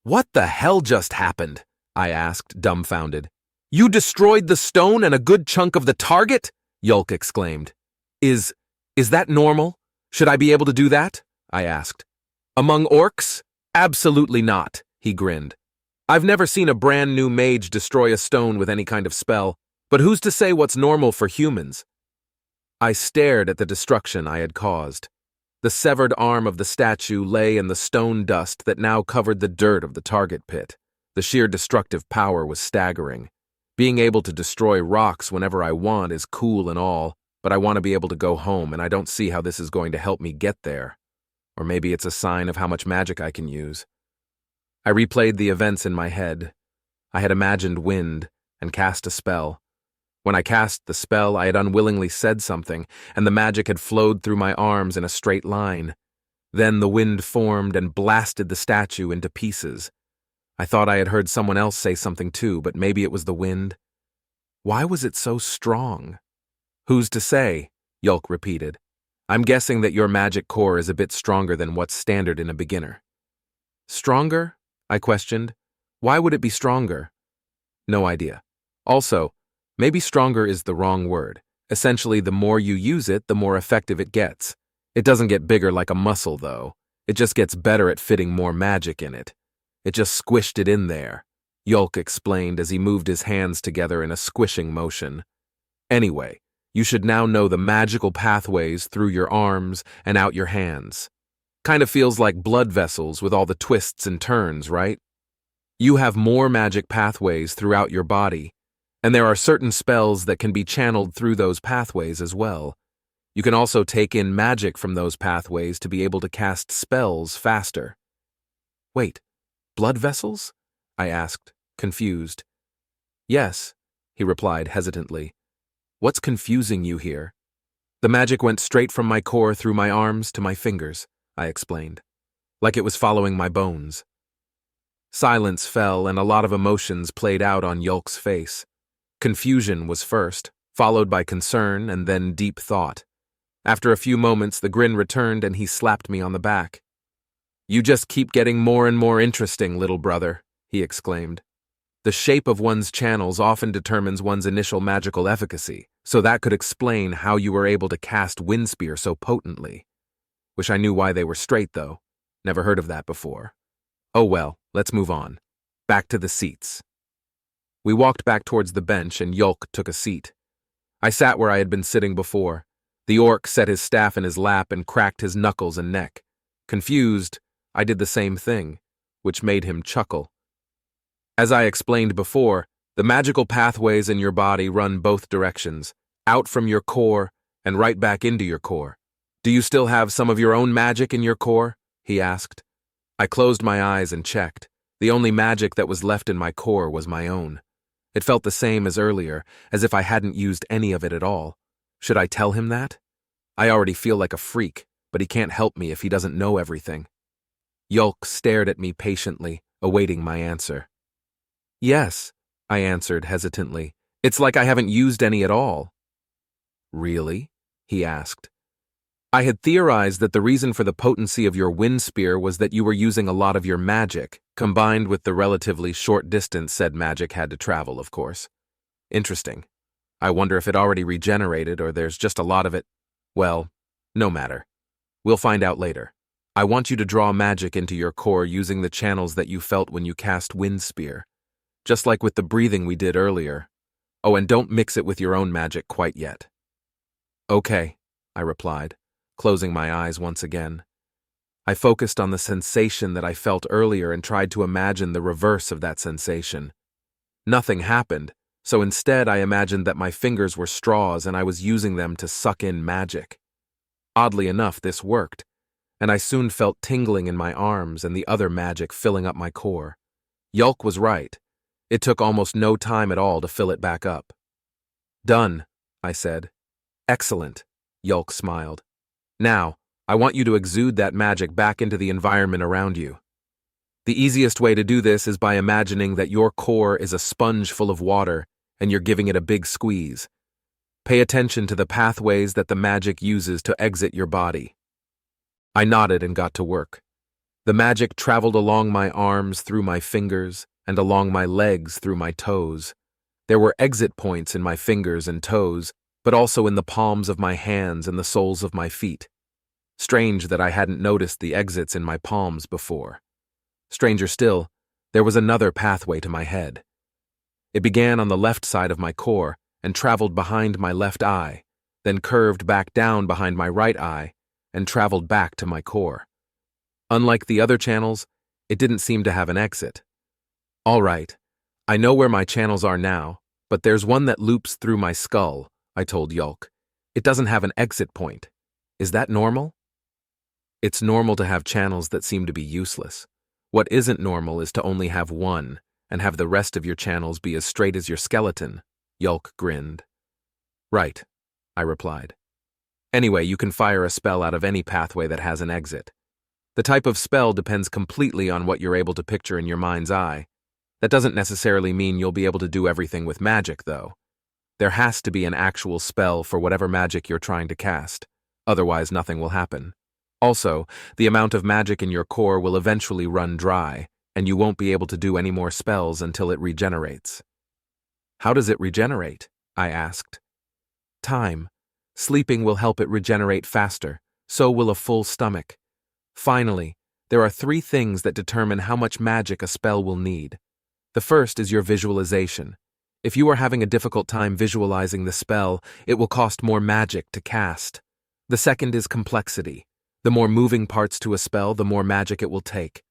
What the hell just happened? I asked, dumbfounded. You destroyed the stone and a good chunk of the target? Yulk exclaimed. Is that normal? Should I be able to do that? I asked. Among orcs? Absolutely not, he grinned. I've never seen a brand new mage destroy a stone with any kind of spell, but who's to say what's normal for humans? I stared at the destruction I had caused. The severed arm of the statue lay in the stone dust that now covered the dirt of the target pit. The sheer destructive power was staggering. Being able to destroy rocks whenever I want is cool and all, but I want to be able to go home, and I don't see how this is going to help me get there. Or maybe it's a sign of how much magic I can use. I replayed the events in my head. I had imagined wind and cast a spell. When I cast the spell, I had unwillingly said something, and the magic had flowed through my arms in a straight line. Then the wind formed and blasted the statue into pieces. I thought I had heard someone else say something too, but maybe it was the wind. Why was it so strong? Who's to say? Yulk repeated. I'm guessing that your magic core is a bit stronger than what's standard in a beginner. Stronger? I questioned. Why would it be stronger? No idea. Also, maybe stronger is the wrong word. Essentially, the more you use it, the more effective it gets. It doesn't get bigger like a muscle, though. It just gets better at fitting more magic in it. It just squished it in there, Yulk explained as he moved his hands together in a squishing motion. Anyway, you should now know the magical pathways through your arms and out your hands. Kind of feels like blood vessels with all the twists and turns, right? You have more magic pathways throughout your body, and there are certain spells that can be channeled through those pathways as well. You can also take in magic from those pathways to be able to cast spells faster. Wait, blood vessels? I asked, confused. Yes, he replied hesitantly. What's confusing you here? The magic went straight from my core through my arms to my fingers, I explained, like it was following my bones. Silence fell and a lot of emotions played out on Yulk's face. Confusion was first, followed by concern and then deep thought. After a few moments, the grin returned and he slapped me on the back. You just keep getting more and more interesting, little brother, he exclaimed. The shape of one's channels often determines one's initial magical efficacy, so that could explain how you were able to cast Wind Spear so potently. Wish I knew why they were straight, though. Never heard of that before. Oh well, let's move on. Back to the seats. We walked back towards the bench and Yulk took a seat. I sat where I had been sitting before. The orc set his staff in his lap and cracked his knuckles and neck. Confused, I did the same thing, which made him chuckle. As I explained before, the magical pathways in your body run both directions, out from your core and right back into your core. Do you still have some of your own magic in your core? He asked. I closed my eyes and checked. The only magic that was left in my core was my own. It felt the same as earlier, as if I hadn't used any of it at all. Should I tell him that? I already feel like a freak, but he can't help me if he doesn't know everything. Yulk stared at me patiently, awaiting my answer. Yes, I answered hesitantly. It's like I haven't used any at all. Really? He asked. I had theorized that the reason for the potency of your wind spear was that you were using a lot of your magic, combined with the relatively short distance said magic had to travel, of course. Interesting. I wonder if it already regenerated or there's just a lot of it. Well, no matter. We'll find out later. I want you to draw magic into your core using the channels that you felt when you cast Wind Spear. Just like with the breathing we did earlier. Oh, and don't mix it with your own magic quite yet. Okay, I replied, closing my eyes once again. I focused on the sensation that I felt earlier and tried to imagine the reverse of that sensation. Nothing happened, so instead I imagined that my fingers were straws and I was using them to suck in magic. Oddly enough, this worked, and I soon felt tingling in my arms and the other magic filling up my core. Yulk was right. It took almost no time at all to fill it back up. Done, I said. Excellent, Yulk smiled. Now, I want you to exude that magic back into the environment around you. The easiest way to do this is by imagining that your core is a sponge full of water and you're giving it a big squeeze. Pay attention to the pathways that the magic uses to exit your body. I nodded and got to work. The magic traveled along my arms through my fingers and along my legs through my toes. There were exit points in my fingers and toes, but also in the palms of my hands and the soles of my feet. Strange that I hadn't noticed the exits in my palms before. Stranger still, there was another pathway to my head. It began on the left side of my core and traveled behind my left eye, then curved back down behind my right eye and traveled back to my core. Unlike the other channels, it didn't seem to have an exit. All right, I know where my channels are now, but there's one that loops through my skull, I told Yulk. It doesn't have an exit point. Is that normal? It's normal to have channels that seem to be useless. What isn't normal is to only have one and have the rest of your channels be as straight as your skeleton, Yulk grinned. Right, I replied. Anyway, you can fire a spell out of any pathway that has an exit. The type of spell depends completely on what you're able to picture in your mind's eye. That doesn't necessarily mean you'll be able to do everything with magic, though. There has to be an actual spell for whatever magic you're trying to cast. Otherwise, nothing will happen. Also, the amount of magic in your core will eventually run dry, and you won't be able to do any more spells until it regenerates. How does it regenerate? I asked. Time. Sleeping will help it regenerate faster. So will a full stomach. Finally, there are 3 things that determine how much magic a spell will need. The first is your visualization. If you are having a difficult time visualizing the spell, it will cost more magic to cast. The second is complexity. The more moving parts to a spell, the more magic it will take.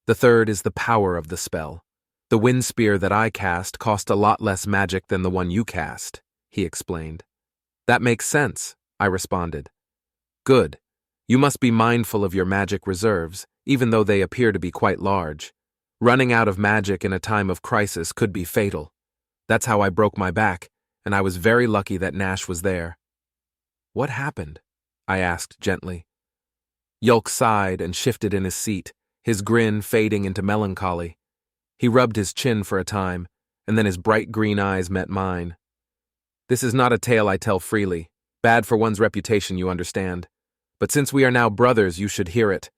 The third is the power of the spell. The wind spear that I cast cost a lot less magic than the one you cast, he explained. That makes sense, I responded. Good. You must be mindful of your magic reserves, even though they appear to be quite large. Running out of magic in a time of crisis could be fatal. That's how I broke my back, and I was very lucky that Nash was there. What happened? I asked gently. Yulk sighed and shifted in his seat, his grin fading into melancholy. He rubbed his chin for a time, and then his bright green eyes met mine. This is not a tale I tell freely. Bad for one's reputation, you understand. But since we are now brothers, you should hear it.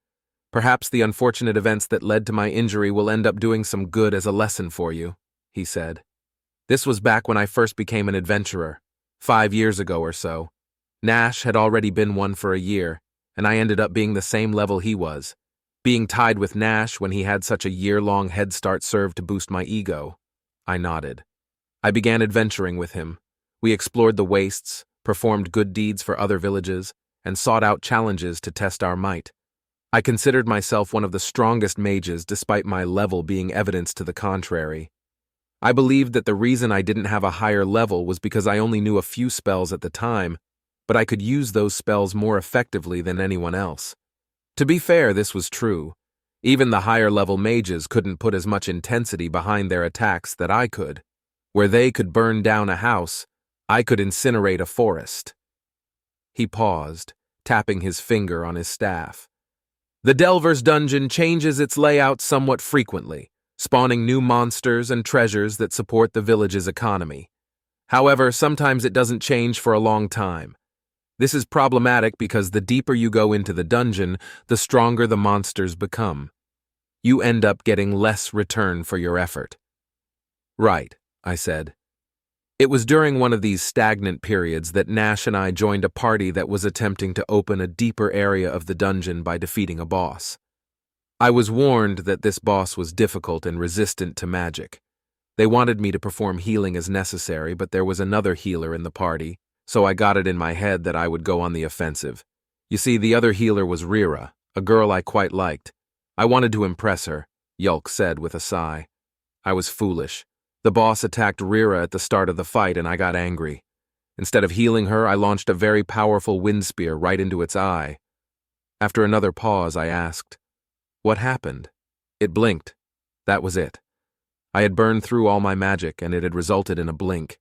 Perhaps the unfortunate events that led to my injury will end up doing some good as a lesson for you, he said. This was back when I first became an adventurer, 5 years ago or so. Nash had already been one for a year, and I ended up being the same level he was. Being tied with Nash when he had such a year-long head start served to boost my ego. I nodded. I began adventuring with him. We explored the wastes, performed good deeds for other villages, and sought out challenges to test our might. I considered myself one of the strongest mages despite my level being evidence to the contrary. I believed that the reason I didn't have a higher level was because I only knew a few spells at the time, but I could use those spells more effectively than anyone else. To be fair, this was true. Even the higher-level mages couldn't put as much intensity behind their attacks that I could. Where they could burn down a house, I could incinerate a forest. He paused, tapping his finger on his staff. The Delver's Dungeon changes its layout somewhat frequently, spawning new monsters and treasures that support the village's economy. However, sometimes it doesn't change for a long time. This is problematic because the deeper you go into the dungeon, the stronger the monsters become. You end up getting less return for your effort. Right, I said. It was during one of these stagnant periods that Nash and I joined a party that was attempting to open a deeper area of the dungeon by defeating a boss. I was warned that this boss was difficult and resistant to magic. They wanted me to perform healing as necessary, but there was another healer in the party, so I got it in my head that I would go on the offensive. You see, the other healer was Rira, a girl I quite liked. I wanted to impress her, Yulk said with a sigh. I was foolish. The boss attacked Rira at the start of the fight and I got angry. Instead of healing her, I launched a very powerful wind spear right into its eye. After another pause, I asked, "What happened?" It blinked. That was it. I had burned through all my magic and it had resulted in a blink.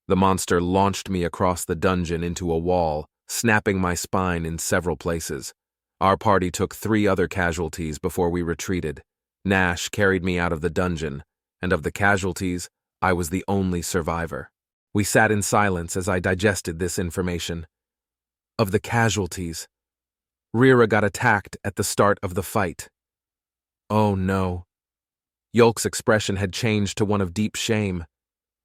The monster launched me across the dungeon into a wall, snapping my spine in several places. Our party took 3 other casualties before we retreated. Nash carried me out of the dungeon, and of the casualties, I was the only survivor. We sat in silence as I digested this information. Of the casualties, Rira got attacked at the start of the fight. Oh no. Yolk's expression had changed to one of deep shame.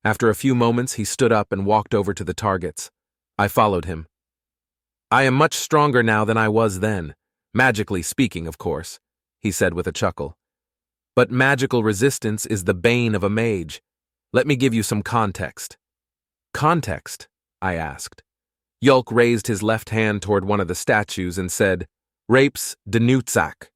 After a few moments, he stood up and walked over to the targets. I followed him. I am much stronger now than I was then, magically speaking, of course, he said with a chuckle. But magical resistance is the bane of a mage. Let me give you some context. Context? I asked. Yolk raised his left hand toward one of the statues and said, Rapes de Nutzak.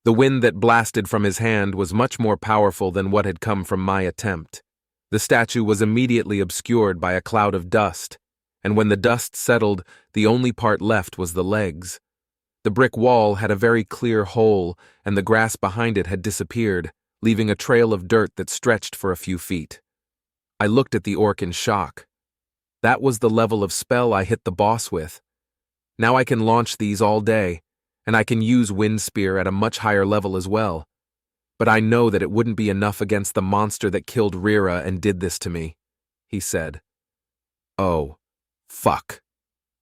The wind that blasted from his hand was much more powerful than what had come from my attempt. The statue was immediately obscured by a cloud of dust, and when the dust settled, the only part left was the legs. The brick wall had a very clear hole, and the grass behind it had disappeared, leaving a trail of dirt that stretched for a few feet. I looked at the orc in shock. That was the level of spell I hit the boss with. Now I can launch these all day, and I can use Wind Spear at a much higher level as well. But I know that it wouldn't be enough against the monster that killed Rira and did this to me, he said. Oh, fuck,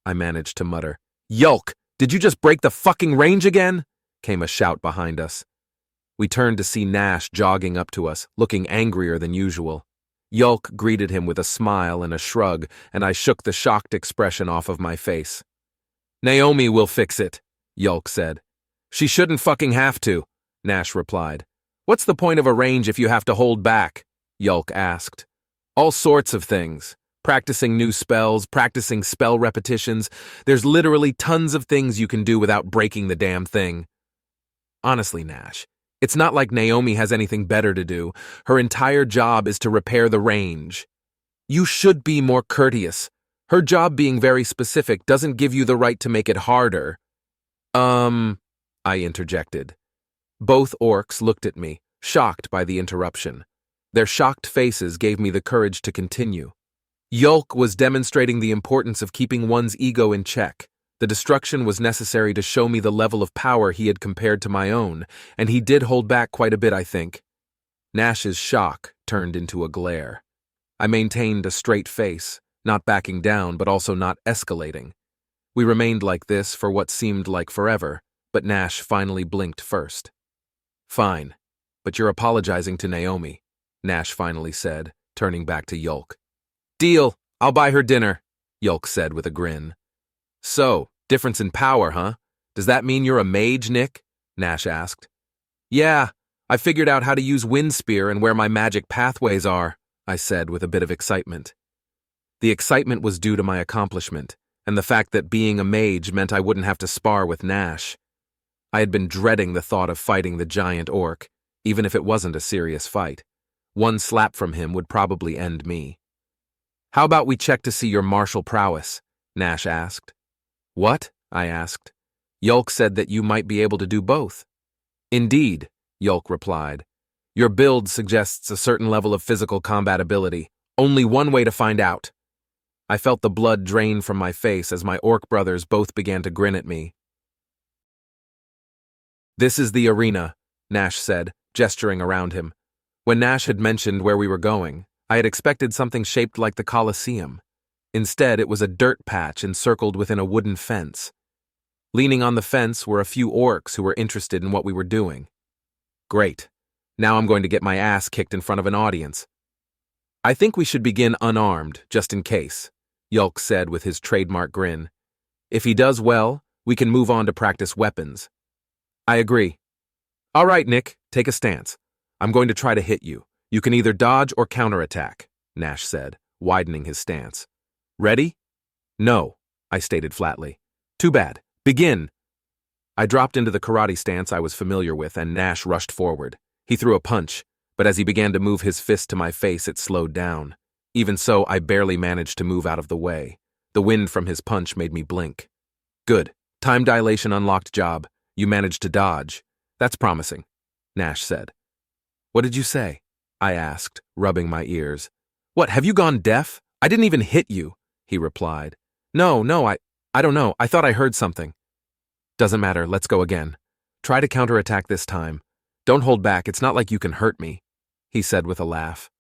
I managed to mutter. Yolk, did you just break the fucking range again? Came a shout behind us. We turned to see Nash jogging up to us, looking angrier than usual. Yolk greeted him with a smile and a shrug, and I shook the shocked expression off of my face. Naomi will fix it, Yolk said. She shouldn't fucking have to, Nash replied. What's the point of a range if you have to hold back? Yolk asked. All sorts of things. Practicing new spells, practicing spell repetitions. There's literally tons of things you can do without breaking the damn thing. Honestly, Nash, it's not like Naomi has anything better to do. Her entire job is to repair the range. You should be more courteous. Her job being very specific doesn't give you the right to make it harder. I interjected. Both orcs looked at me, shocked by the interruption. Their shocked faces gave me the courage to continue. Yolk was demonstrating the importance of keeping one's ego in check. The destruction was necessary to show me the level of power he had compared to my own, and he did hold back quite a bit, I think. Nash's shock turned into a glare. I maintained a straight face, not backing down but also not escalating. We remained like this for what seemed like forever, but Nash finally blinked first. Fine, but you're apologizing to Naomi, Nash finally said, turning back to Yolk. Deal, I'll buy her dinner, Yolk said with a grin. So, difference in power, huh? Does that mean you're a mage, Nick? Nash asked. Yeah, I figured out how to use Wind Spear and where my magic pathways are, I said with a bit of excitement. The excitement was due to my accomplishment, and the fact that being a mage meant I wouldn't have to spar with Nash. I had been dreading the thought of fighting the giant orc, even if it wasn't a serious fight. One slap from him would probably end me. How about we check to see your martial prowess? Nash asked. What? I asked. Yolk said that you might be able to do both. Indeed, Yolk replied. Your build suggests a certain level of physical combat ability. Only one way to find out. I felt the blood drain from my face as my orc brothers both began to grin at me. This is the arena, Nash said, gesturing around him. When Nash had mentioned where we were going, I had expected something shaped like the Colosseum. Instead, it was a dirt patch encircled within a wooden fence. Leaning on the fence were a few orcs who were interested in what we were doing. Great. Now I'm going to get my ass kicked in front of an audience. I think we should begin unarmed, just in case, Yolk said with his trademark grin. If he does well, we can move on to practice weapons. I agree. All right, Nick, take a stance. I'm going to try to hit you. You can either dodge or counterattack, Nash said, widening his stance. Ready? No, I stated flatly. Too bad. Begin. I dropped into the karate stance I was familiar with, and Nash rushed forward. He threw a punch, but as he began to move his fist to my face, it slowed down. Even so, I barely managed to move out of the way. The wind from his punch made me blink. Good. Time dilation unlocked job. You managed to dodge. That's promising, Nash said. What did you say? I asked, rubbing my ears. What, have you gone deaf? I didn't even hit you, he replied. No, I don't know. I thought I heard something. Doesn't matter. Let's go again. Try to counterattack this time. Don't hold back. It's not like you can hurt me, he said with a laugh.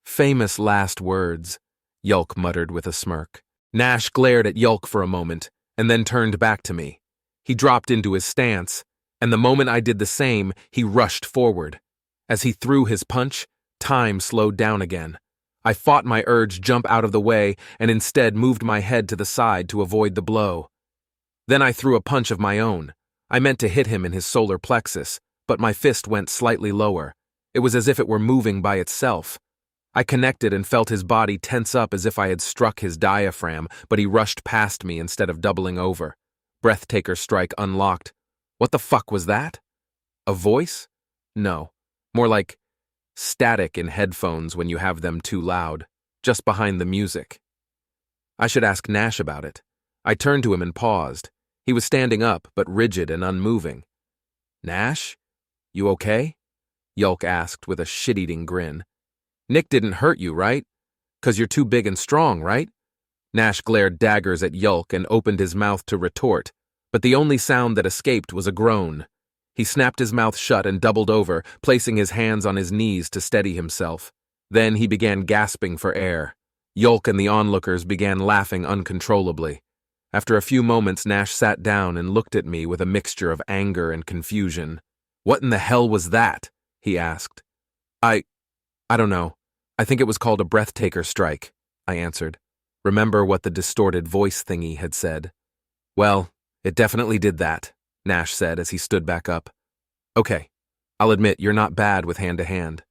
Famous last words, Yolk muttered with a smirk. Nash glared at Yolk for a moment, and then turned back to me. He dropped into his stance, And the moment I did the same, he rushed forward. As he threw his punch, time slowed down again. I fought my urge jump out of the way and instead moved my head to the side to avoid the blow. Then I threw a punch of my own. I meant to hit him in his solar plexus, but my fist went slightly lower. It was as if it were moving by itself. I connected and felt his body tense up as if I had struck his diaphragm, but he rushed past me instead of doubling over. Breathtaker strike unlocked. What the fuck was that? A voice? No. More like static in headphones when you have them too loud, just behind the music. I should ask Nash about it. I turned to him and paused. He was standing up, but rigid and unmoving. Nash? You okay? Yulk asked with a shit-eating grin. Nick didn't hurt you, right? 'Cause you're too big and strong, right? Nash glared daggers at Yulk and opened his mouth to retort, but the only sound that escaped was a groan. He snapped his mouth shut and doubled over, placing his hands on his knees to steady himself. Then he began gasping for air. Yulk and the onlookers began laughing uncontrollably. After a few moments, Nash sat down and looked at me with a mixture of anger and confusion. What in the hell was that? He asked. I don't know. I think it was called a breathtaker strike, I answered. Remember what the distorted voice thingy had said. Well, it definitely did that, Nash said as he stood back up. Okay, I'll admit you're not bad with hand-to-hand.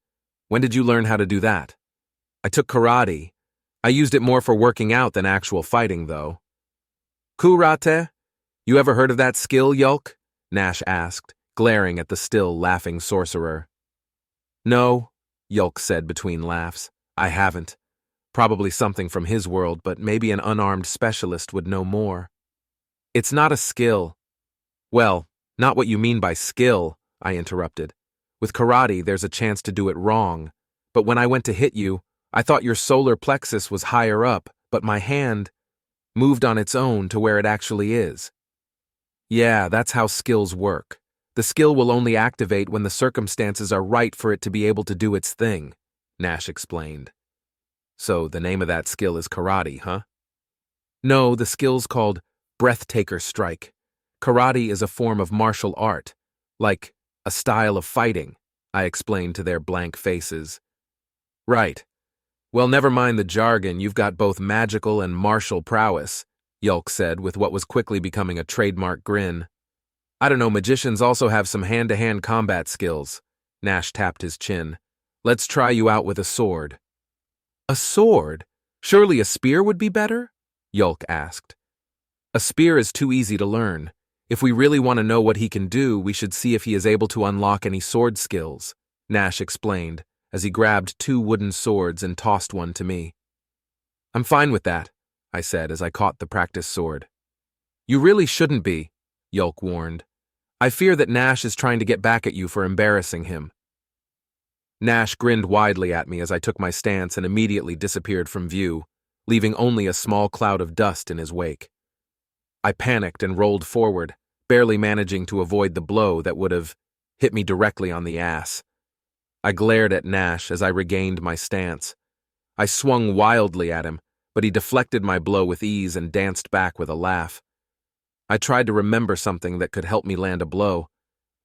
When did you learn how to do that? I took karate. I used it more for working out than actual fighting, though. Karate? You ever heard of that skill, Yulk? Nash asked, glaring at the still laughing sorcerer. No, Yulk said between laughs. I haven't. Probably something from his world, but maybe an unarmed specialist would know more. It's not a skill. Well, not what you mean by skill, I interrupted. With karate, there's a chance to do it wrong. But when I went to hit you, I thought your solar plexus was higher up, but my hand moved on its own to where it actually is. Yeah, that's how skills work. The skill will only activate when the circumstances are right for it to be able to do its thing, Nash explained. So the name of that skill is karate, huh? No, the skill's called breathtaker strike. Karate is a form of martial art, like a style of fighting, I explained to their blank faces. Right. Well, never mind the jargon, you've got both magical and martial prowess, Yulk said with what was quickly becoming a trademark grin. I don't know, magicians also have some hand-to-hand combat skills. Nash tapped his chin. Let's try you out with a sword. A sword? Surely a spear would be better? Yulk asked. A spear is too easy to learn. If we really want to know what he can do, we should see if he is able to unlock any sword skills, Nash explained, as he grabbed 2 wooden swords and tossed one to me. I'm fine with that, I said as I caught the practice sword. You really shouldn't be, Yulk warned. I fear that Nash is trying to get back at you for embarrassing him. Nash grinned widely at me as I took my stance and immediately disappeared from view, leaving only a small cloud of dust in his wake. I panicked and rolled forward, barely managing to avoid the blow that would have hit me directly on the ass. I glared at Nash as I regained my stance. I swung wildly at him, but he deflected my blow with ease and danced back with a laugh. I tried to remember something that could help me land a blow,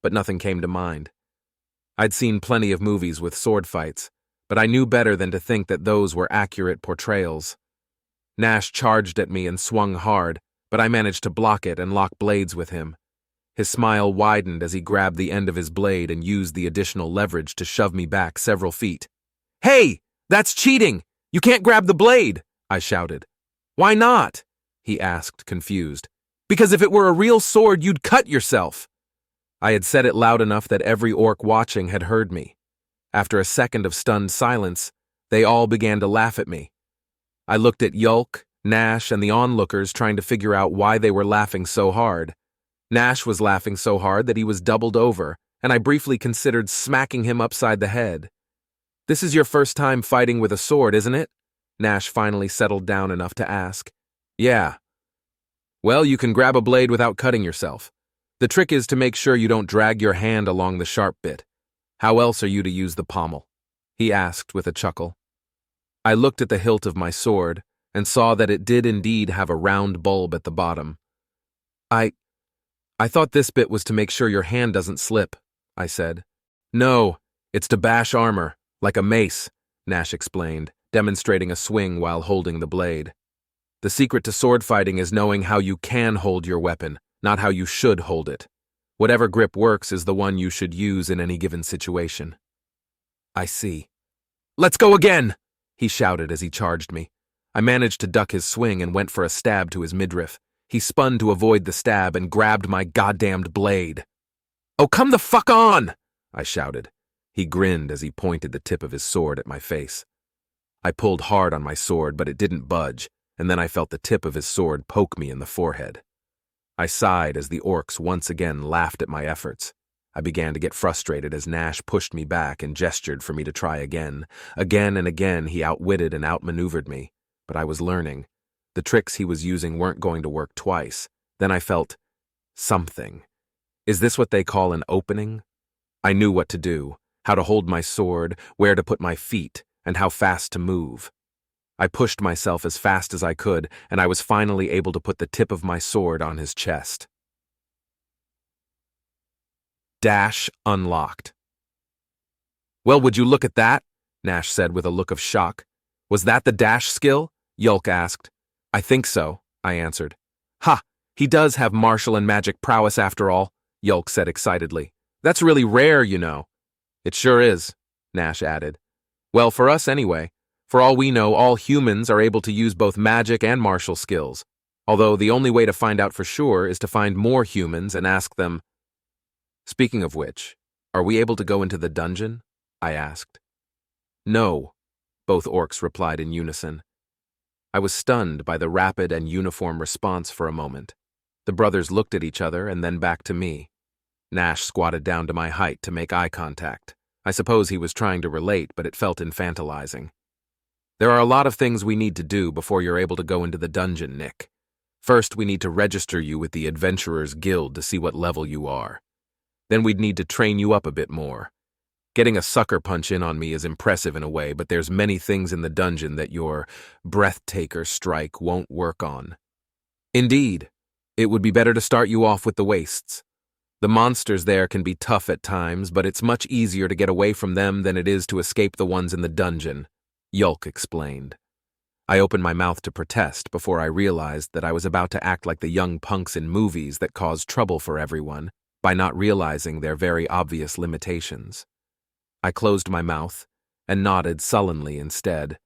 but nothing came to mind. I'd seen plenty of movies with sword fights, but I knew better than to think that those were accurate portrayals. Nash charged at me and swung hard, but I managed to block it and lock blades with him. His smile widened as he grabbed the end of his blade and used the additional leverage to shove me back several feet. Hey, that's cheating! You can't grab the blade! I shouted. Why not? He asked, confused. Because if it were a real sword, you'd cut yourself. I had said it loud enough that every orc watching had heard me. After a second of stunned silence, they all began to laugh at me. I looked at Yulk, Nash, and the onlookers trying to figure out why they were laughing so hard. Nash was laughing so hard that he was doubled over, and I briefly considered smacking him upside the head. This is your first time fighting with a sword, isn't it? Nash finally settled down enough to ask. Yeah. Well, you can grab a blade without cutting yourself. The trick is to make sure you don't drag your hand along the sharp bit. How else are you to use the pommel? He asked with a chuckle. I looked at the hilt of my sword and saw that it did indeed have a round bulb at the bottom. I thought this bit was to make sure your hand doesn't slip, I said. No, it's to bash armor, like a mace, Nash explained, demonstrating a swing while holding the blade. The secret to sword fighting is knowing how you can hold your weapon, not how you should hold it. Whatever grip works is the one you should use in any given situation. I see. Let's go again, he shouted as he charged me. I managed to duck his swing and went for a stab to his midriff. He spun to avoid the stab and grabbed my goddamned blade. Oh, come the fuck on, I shouted. He grinned as he pointed the tip of his sword at my face. I pulled hard on my sword, but it didn't budge, and then I felt the tip of his sword poke me in the forehead. I sighed as the orcs once again laughed at my efforts. I began to get frustrated as Nash pushed me back and gestured for me to try again. Again and again he outwitted and outmaneuvered me, but I was learning. The tricks he was using weren't going to work twice. Then I felt something. Is this what they call an opening? I knew what to do, how to hold my sword, where to put my feet, and how fast to move. I pushed myself as fast as I could, and I was finally able to put the tip of my sword on his chest. Dash unlocked. Well, would you look at that? Nash said with a look of shock. Was that the dash skill? Yulk asked. I think so, I answered. Ha! He does have martial and magic prowess after all, Yulk said excitedly. That's really rare, you know. It sure is, Nash added. Well, for us anyway. For all we know, all humans are able to use both magic and martial skills, although the only way to find out for sure is to find more humans and ask them. Speaking of which, are we able to go into the dungeon? I asked. No, both orcs replied in unison. I was stunned by the rapid and uniform response for a moment. The brothers looked at each other and then back to me. Nash squatted down to my height to make eye contact. I suppose he was trying to relate, but it felt infantilizing. There are a lot of things we need to do before you're able to go into the dungeon, Nick. First, we need to register you with the Adventurers Guild to see what level you are. Then we'd need to train you up a bit more. Getting a sucker punch in on me is impressive in a way, but there's many things in the dungeon that your breathtaker strike won't work on. Indeed, it would be better to start you off with the wastes. The monsters there can be tough at times, but it's much easier to get away from them than it is to escape the ones in the dungeon, Yulk explained. I opened my mouth to protest before I realized that I was about to act like the young punks in movies that cause trouble for everyone by not realizing their very obvious limitations. I closed my mouth and nodded sullenly instead.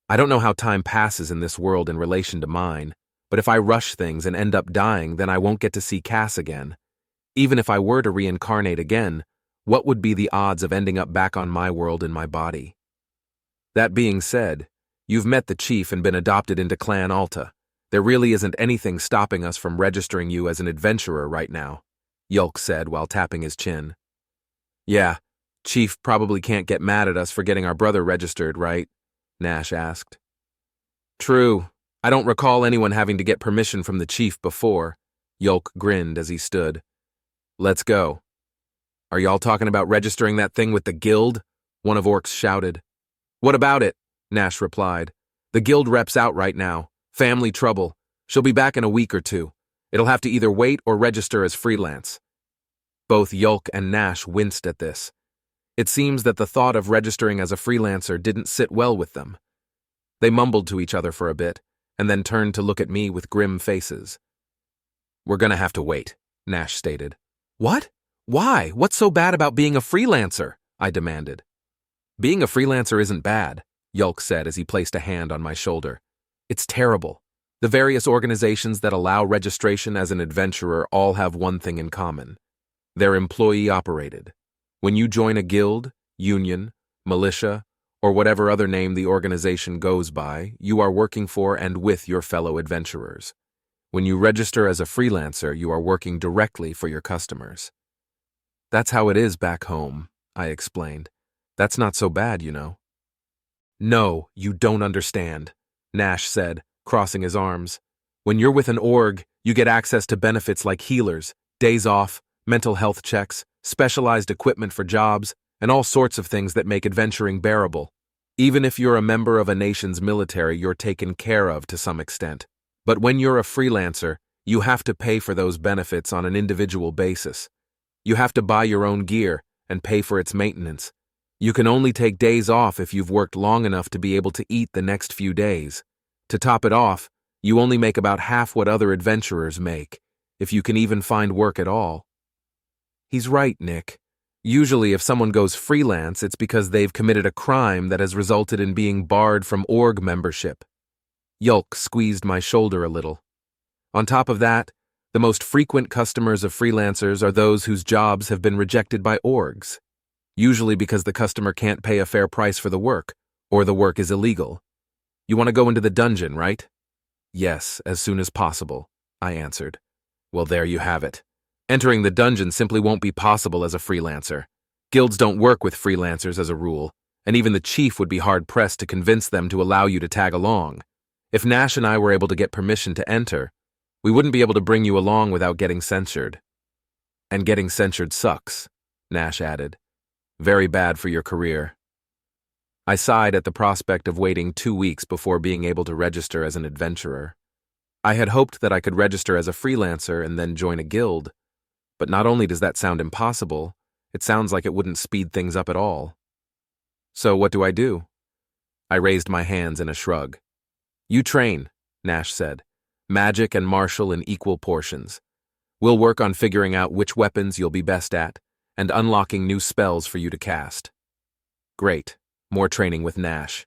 I don't know how time passes in this world in relation to mine, but if I rush things and end up dying, then I won't get to see Cass again. Even if I were to reincarnate again, what would be the odds of ending up back on my world in my body? That being said, you've met the chief and been adopted into Clan Alta. There really isn't anything stopping us from registering you as an adventurer right now, Yulk said while tapping his chin. Yeah, Chief probably can't get mad at us for getting our brother registered, right? Nash asked. True. I don't recall anyone having to get permission from the chief before, Yulk grinned as he stood. Let's go. Are y'all talking about registering that thing with the guild? One of orcs shouted. What about it? Nash replied. The guild rep's out right now. Family trouble. She'll be back in a week or two. It'll have to either wait or register as freelance. Both Yulk and Nash winced at this. It seems that the thought of registering as a freelancer didn't sit well with them. They mumbled to each other for a bit, and then turned to look at me with grim faces. We're gonna have to wait, Nash stated. What? Why? What's so bad about being a freelancer? I demanded. Being a freelancer isn't bad, Yulk said as he placed a hand on my shoulder. It's terrible. The various organizations that allow registration as an adventurer all have one thing in common. They're employee-operated. When you join a guild, union, militia, or whatever other name the organization goes by, you are working for and with your fellow adventurers. When you register as a freelancer, you are working directly for your customers. That's how it is back home, I explained. That's not so bad, you know. No, you don't understand, Nash said, crossing his arms. When you're with an org, you get access to benefits like healers, days off, mental health checks, specialized equipment for jobs, and all sorts of things that make adventuring bearable. Even if you're a member of a nation's military, you're taken care of to some extent. But when you're a freelancer, You have to pay for those benefits on an individual basis. You have to buy your own gear and pay for its maintenance. You can only take days off if you've worked long enough to be able to eat the next few days. To top it off, you only make about half what other adventurers make, if you can even find work at all. He's right, Nick. Usually if someone goes freelance, it's because they've committed a crime that has resulted in being barred from org membership. Yulk squeezed my shoulder a little. On top of that, the most frequent customers of freelancers are those whose jobs have been rejected by orgs, usually because the customer can't pay a fair price for the work, or the work is illegal. You want to go into the dungeon, right? Yes, as soon as possible, I answered. Well, there you have it. Entering the dungeon simply won't be possible as a freelancer. Guilds don't work with freelancers as a rule, and even the chief would be hard-pressed to convince them to allow you to tag along. If Nash and I were able to get permission to enter, we wouldn't be able to bring you along without getting censured. And getting censured sucks, Nash added. Very bad for your career. I sighed at the prospect of waiting 2 weeks before being able to register as an adventurer. I had hoped that I could register as a freelancer and then join a guild, but not only does that sound impossible, it sounds like it wouldn't speed things up at all. So what do? I raised my hands in a shrug. You train, Nash said. Magic and martial in equal portions. We'll work on figuring out which weapons you'll be best at, and unlocking new spells for you to cast. Great. More training with Nash.